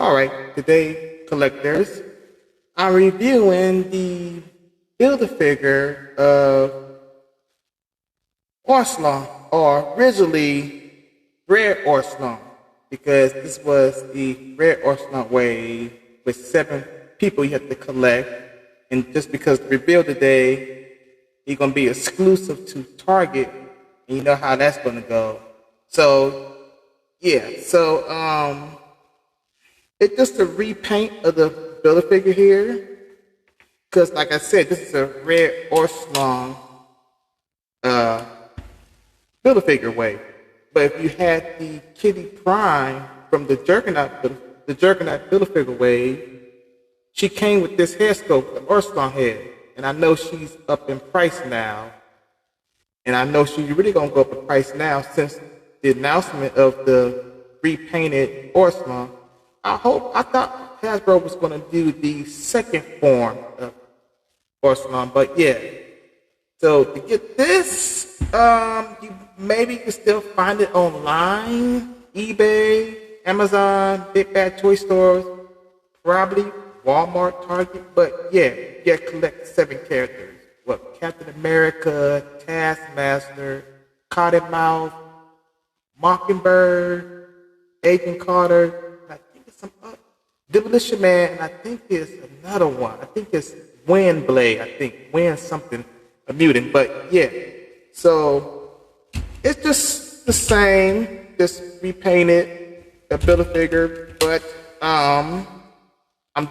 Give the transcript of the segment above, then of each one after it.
Alright, today, collectors, I'm reviewing the Build-A-Figure of Onslaught, or originally Red Onslaught, because this was the Red Onslaught wave with 7 people you have to collect, and just because the reveal today, he's going to be exclusive to Target, and you know how that's going to go. So, yeah, it's just a repaint of the Build-A-Figure here. Because, like I said, this is a Red Onslaught Build-A-Figure wave. But if you had the Kitty Prime from the Juggernaut Build-A-Figure wave, she came with this head sculpt, the Onslaught head. And I know she's up in price now. And I know she's really going to go up in price now since the announcement of the repainted Onslaught. I thought Hasbro was going to do the second form of Onslaught, but yeah. So to get this, you maybe can still find it online, eBay, Amazon, Big Bad Toy Stores, probably Walmart, Target, but yeah, you gotta collect 7 characters. What, Captain America, Taskmaster, Cottonmouth, Mockingbird, Agent Carter, some Demolition Man, and I think there's another one. I think it's Windblade. I think Wind something, a mutant. But yeah, so it's just the same, just repainted, a Build-A-Figure. But I'm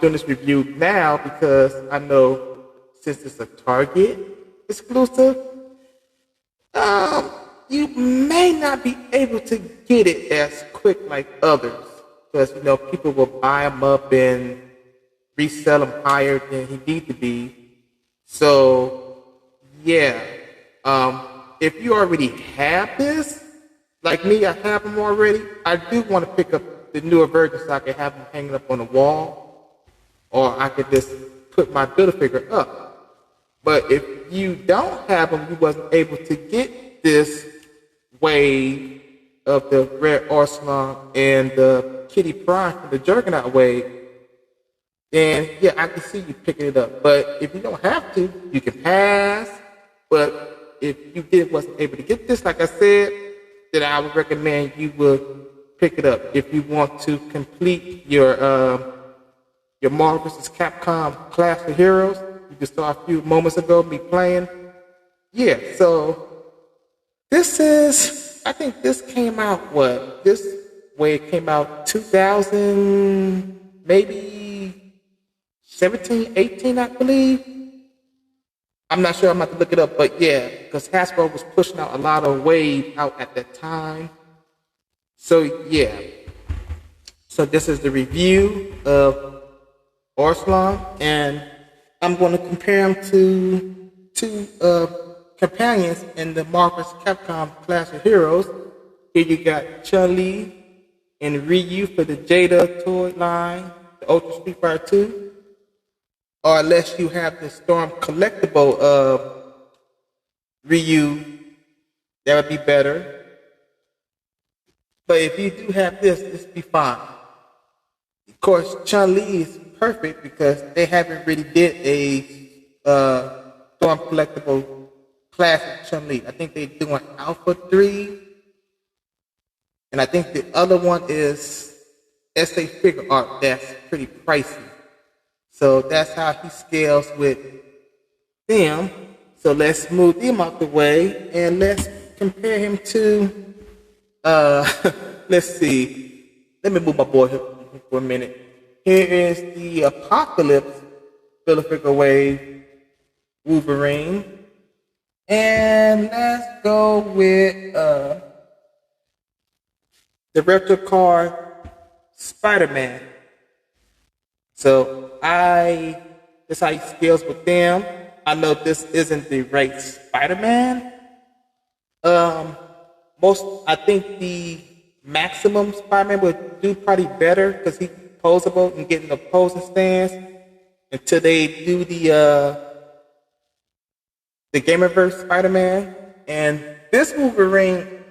doing this review now because I know since it's a Target exclusive, you may not be able to get it as quick like others. Because, you know, people will buy them up and resell them higher than he needs to be. So, yeah. If you already have this, like me, I have them already. I do want to pick up the newer version so I can have them hanging up on the wall. Or I could just put my Build-A-Figure up. But if you don't have them, you wasn't able to get this wave of the Red Onslaught and the Kitty Prime from the Juggernaut wave, then yeah, I can see you picking it up. But if you don't have to, you can pass. But if you wasn't able to get this, like I said, then I would recommend you would pick it up. If you want to complete your Marvel vs. Capcom Clash of Heroes, you just saw a few moments ago me playing. Yeah, so this is, I think this came out, this wave came out 2000, maybe 17, 18, I believe. I'm not sure, I'm about to look it up, but yeah, because Hasbro was pushing out a lot of waves out at that time. So yeah, so this is the review of Onslaught, and I'm going to compare them to 2 companions in the Marvel vs. Capcom Clash of Heroes. Here you got Chun-Li and Ryu for the Jada toy line, the Ultra Street Fighter 2. Or unless you have the Storm collectible of Ryu, that would be better. But if you do have this be fine. Of course, Chun-Li is perfect because they haven't really did a Storm collectible classic Chun-Li. I think they're doing Alpha 3. And I think the other one is SA figure art that's pretty pricey. So that's how he scales with them. So let's move them out the way and let's compare him to, let's see. Let me move my boy here for a minute. Here is the Apocalypse Build-A-Figure wave Wolverine. And let's go with the Retro Card Spider-Man. So that's how he scales with them. I know this isn't the right Spider-Man. I think the Maximum Spider-Man would do probably better because he's posable and getting the posing stance until they do the Gamerverse Spider-Man. And this Wolverine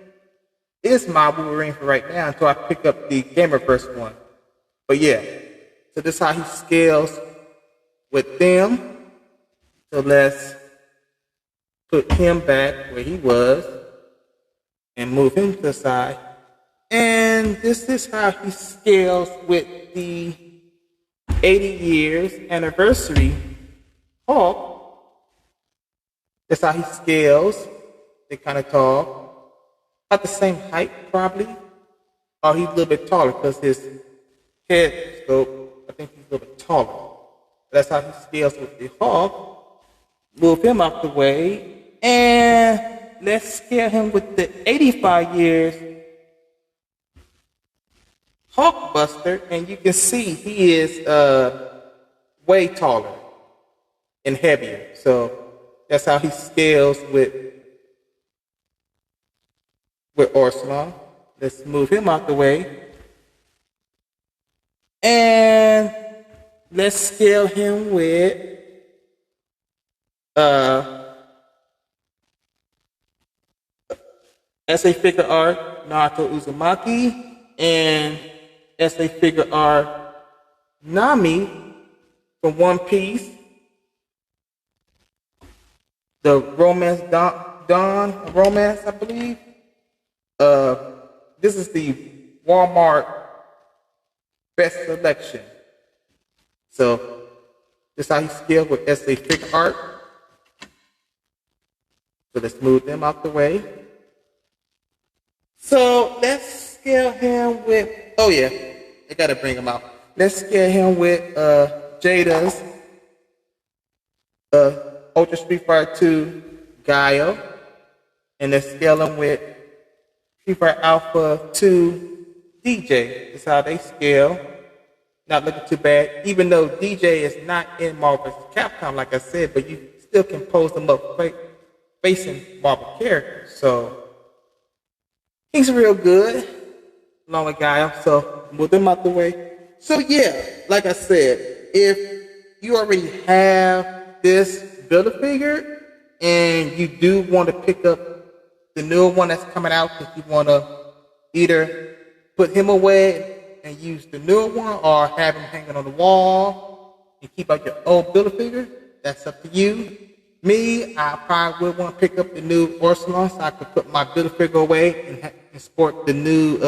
is my Wolverine for right now until I pick up the Gamerverse one. But yeah, so this is how he scales with them. So let's put him back where he was and move him to the side. And this is how he scales with the 80 years anniversary Hulk. That's how he scales. They kind of tall. About the same height, probably. Or he's a little bit taller because his head scope, I think he's a little bit taller. That's how he scales with the Hulk. Move him out the way. And let's scale him with the 85 years Hulkbuster. And you can see he is way taller and heavier. So that's how he scales with Onslaught. Let's move him out the way. And let's scale him with SA Figure Art Naruto Uzumaki and SA Figure Art Nami from One Piece. The Romance Dawn Romance, I believe. This is the Walmart Best Selection. So this is how he scaled with SA Figure Art. So let's move them out the way. So let's scale him with, oh yeah, I gotta bring him out. Let's scale him with Jada's Ultra Street Fighter 2 Gaio. And let's scale him with Street Fighter Alpha 2 DJ. That's how they scale. Not looking too bad, even though DJ is not in Marvel vs. Capcom, like I said, but you still can pose them up facing Marvel characters. So he's real good, along with Gaia. So move them out the way. So yeah, like I said, if you already have this Build-A-Figure and you do want to pick up the newer one that's coming out, because you want to either put him away and use the newer one or have him hanging on the wall and keep out your old Build-A-Figure, that's up to you. Me, I probably would want to pick up the new Onslaught so I could put my Build-A-Figure away and sport the new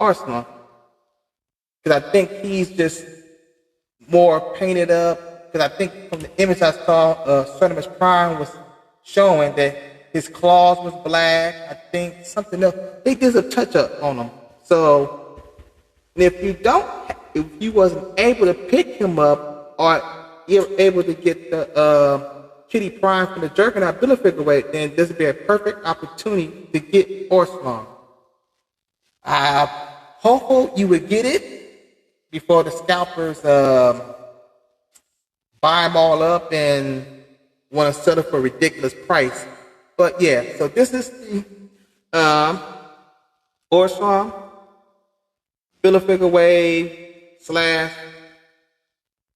Onslaught. Because I think he's just more painted up. Because I think from the image I saw, Certimus Prime was showing that his claws was black. I think something else. They did a touch up on him. So if you wasn't able to pick him up, or you're able to get the Kitty Prime from the Juggernaut Build-A-Figure away, then this would be a perfect opportunity to get Onslaught. I hope you would get it before the scalpers buy them all up and want to settle for a ridiculous price. But yeah, so this is the Onslaught Build-A-Figure Wave /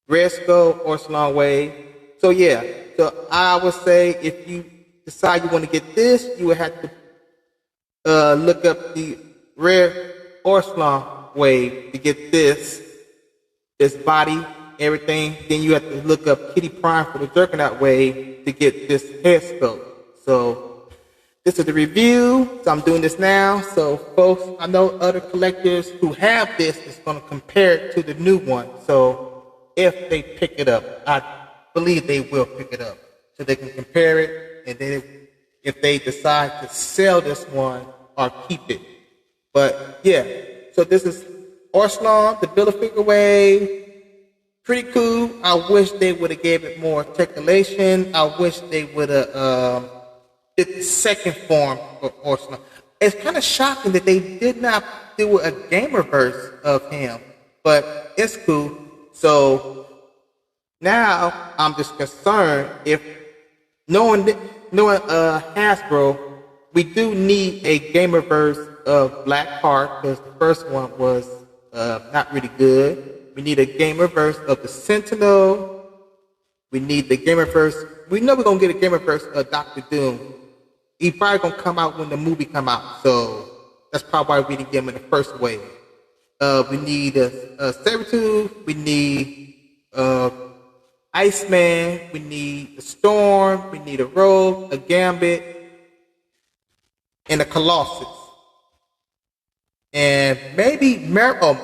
Red Skull Onslaught Wave. So yeah, so I would say if you decide you want to get this, you would have to look up the Red Onslaught Wave to get this body, everything. Then you have to look up Kitty Prime for the Juggernaut Wave to get this head sculpt. So this is the review. So I'm doing this now. So folks, I know other collectors who have this is going to compare it to the new one. So if they pick it up, I believe they will pick it up. So they can compare it, and then if they decide to sell this one or keep it. But yeah, so this is Onslaught, the Build-A-Figure Wave. Pretty cool. I wish they would have gave it more articulation. I wish they would have did the second form of Onslaught. It's kind of shocking that they did not do a Gamerverse of him, but it's cool. So now I'm just concerned if knowing Hasbro, we do need a Gamerverse of Blackheart because the first one was not really good. We need a Gamerverse of the Sentinel. We need the Gamerverse. We know we're gonna get a Gamerverse of Doctor Doom. He's probably gonna come out when the movie come out, so that's probably why we didn't get him in the first wave. We need a Sabretooth. We need Iceman. We need a Storm. We need a Rogue, a Gambit, and a Colossus. And maybe a Marrow,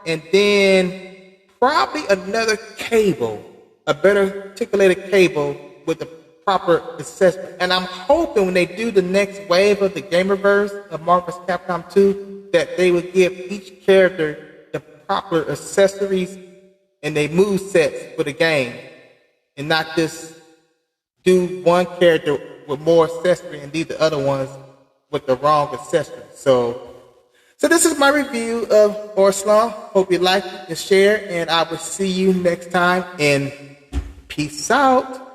and then probably another Cable, a better articulated Cable with the proper assessment. And I'm hoping when they do the next wave of the Gamerverse of Marvel's Capcom 2, that they would give each character the proper accessories and they move sets for the game, and not just do one character with more accessory and leave the other ones with the wrong accessory. So this is my review of Onslaught. Hope you like it and share, and I will see you next time. And peace out.